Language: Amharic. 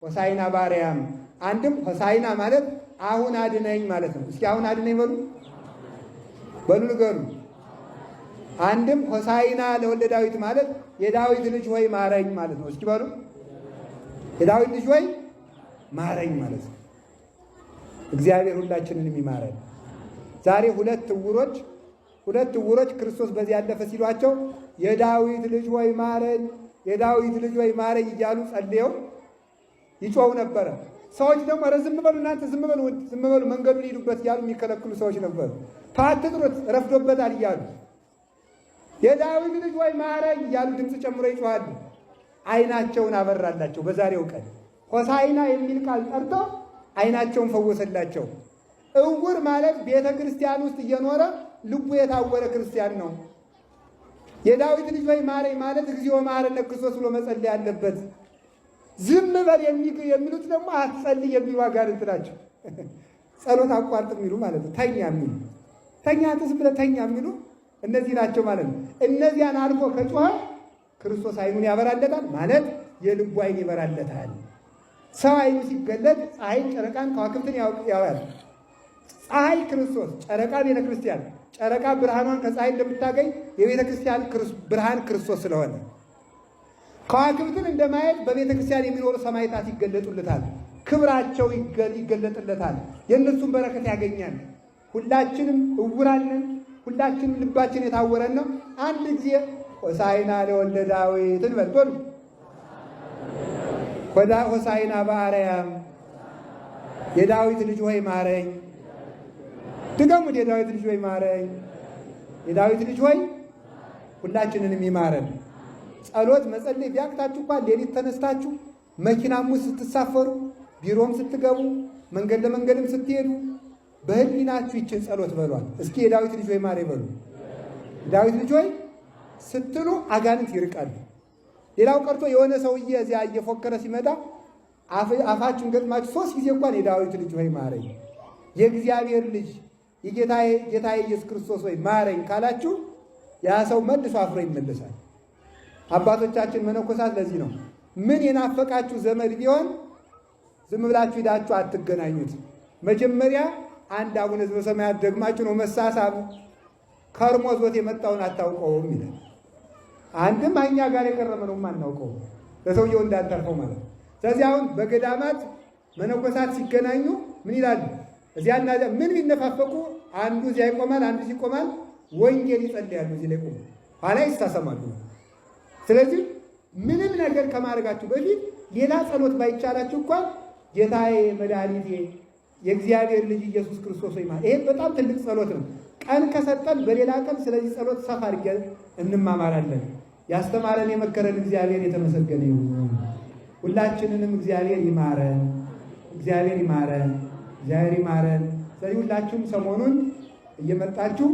ሆሳዕና በአርያም። አንድም ሆሳዕና ማለት አሁን አድነኝ ማለት ነው። እስኪ አሁን አድነኝ በሉ በሉ ንገሩ። አንድም ሆሳዕና ለወልደ ዳዊት ማለት የዳዊት ልጅ ሆይ ማረኝ ማለት ነው። እስኪ በሉ የዳዊት ልጅ ሆይ ማረኝ ማለት ነው። እግዚአብሔር ሁላችንን የሚማረን። ዛሬ ሁለት ዕውሮች ክርስቶስ በዚህ ያለፈ ሲሏቸው የዳዊት ልጅ ሆይ ማረኝ፣ የዳዊት ልጅ ሆይ ማረኝ እያሉ ጸልየው ይጮው ነበረ። ሰዎች ደግሞ ኧረ ዝም በሉ እናንተ ዝም በሉ መንገዱን ሂዱበት እያሉ የሚከለክሉ ሰዎች ነበሩ። አትጥሩት ረፍዶበታል እያሉ የዳዊት ልጅ ሆይ ማረኝ እያሉ ድምፅ ጨምሮ ይጮኻሉ። ዓይናቸውን አበራላቸው። በዛሬው ቀን ሆሳዕና የሚል ቃል ጠርቶ ዓይናቸውን ፈወሰላቸው። ዕውር ማለት ቤተ ክርስቲያን ውስጥ እየኖረ ልቡ የታወረ ክርስቲያን ነው። የዳዊት ልጅ ሆይ ማረኝ ማለት እግዚኦ መሐረነ ክርስቶስ ብሎ መጸለይ ያለበት። ዝም በል የሚሉት ደግሞ አትጸልይ የሚሉ አጋንንት ናቸው። ጸሎት አቋርጥ የሚሉ ማለት ነው። ተኛ የሚሉ ተኛ ዝም ብለህ ተኛ የሚሉ እነዚህ ናቸው ማለት ነው። እነዚያን አልፎ ከጮኸ ክርስቶስ ዓይኑን ያበራለታል ማለት የልቡ ዓይን ይበራለታል። ሰው ዓይኑ ሲገለጥ ፀሐይን፣ ጨረቃን፣ ከዋክብትን ያያል። ፀሐይ ክርስቶስ፣ ጨረቃ ቤተ ክርስቲያን። ጨረቃ ብርሃኗን ከፀሐይ እንደምታገኝ የቤተ ክርስቲያን ብርሃን ክርስቶስ ስለሆነ ከዋክብትን እንደማየት በቤተ ክርስቲያን የሚኖሩ ሰማዕታት ይገለጡለታል። ክብራቸው ይገለጥለታል። የእነሱን በረከት ያገኛል። ሁላችንም ዕውራን ነን። ሁላችንም ልባችን የታወረን ነው። አንድ ጊዜ ሆሳዕና ለወልደ ዳዊት እንበል በሉ። ሆሳዕና በአርያም የዳዊት ልጅ ሆይ ማረኝ። ድገሙት። የዳዊት ልጅ ሆይ ማረኝ። የዳዊት ልጅ ሆይ ሁላችንንም ይማረን። ጸሎት መጸለይ ቢያቅታችሁ እንኳን ሌሊት ተነስታችሁ መኪናም ውስጥ ስትሳፈሩ፣ ቢሮም ስትገቡ፣ መንገድ ለመንገድም ስትሄዱ በህሊናችሁ ይችን ጸሎት በሏል። እስኪ የዳዊት ልጅ ሆይ ማረኝ በሉ። የዳዊት ልጅ ሆይ ስትሉ አጋንንት ይርቃሉ። ሌላው ቀርቶ የሆነ ሰውዬ እዚያ እየፎከረ ሲመጣ አፋችሁን ገጥማችሁ 3 ጊዜ እንኳን የዳዊት ልጅ ሆይ ማረኝ፣ የእግዚአብሔር ልጅ የጌታዬ ኢየሱስ ክርስቶስ ሆይ ማረኝ ካላችሁ ያ ሰው መልሶ አፍሮ ይመለሳል። አባቶቻችን መነኮሳት ለዚህ ነው ምን የናፈቃችሁ ዘመድ ቢሆን ዝም ብላችሁ ሂዳችሁ አትገናኙት። መጀመሪያ አንድ አቡነ ዘበሰማያት ደግማችሁ ነው መሳሳብ። ከርሞ ዞት የመጣውን አታውቀውም ይላል። አንድም እኛ ጋር የቀረበ ነው የማናውቀው ለሰውየው እንዳንተርፈው ማለት ነው። ስለዚህ አሁን በገዳማት መነኮሳት ሲገናኙ ምን ይላሉ? እዚያና እዚያ ምን ቢነፋፈቁ አንዱ እዚያ ይቆማል፣ አንዱ ሲቆማል ወንጌል ይጸልያሉ። እዚህ ላይ ቆሙ ኋላ ይሳሰማሉ። ስለዚህ ምንም ነገር ከማድረጋችሁ በፊት ሌላ ጸሎት ባይቻላችሁ እንኳን ጌታዬ መድኃኒቴ የእግዚአብሔር ልጅ ኢየሱስ ክርስቶስ ሆይ ማረኝ። ይሄ በጣም ትልቅ ጸሎት ነው። ቀን ከሰጠን በሌላ ቀን ስለዚህ ጸሎት ሰፋ አድርገን እንማማራለን። ያስተማረን የመከረን እግዚአብሔር የተመሰገነ ይሁን። ሁላችንንም እግዚአብሔር ይማረን፣ እግዚአብሔር ይማረን፣ እግዚአብሔር ይማረን። ስለዚህ ሁላችሁም ሰሞኑን እየመጣችሁ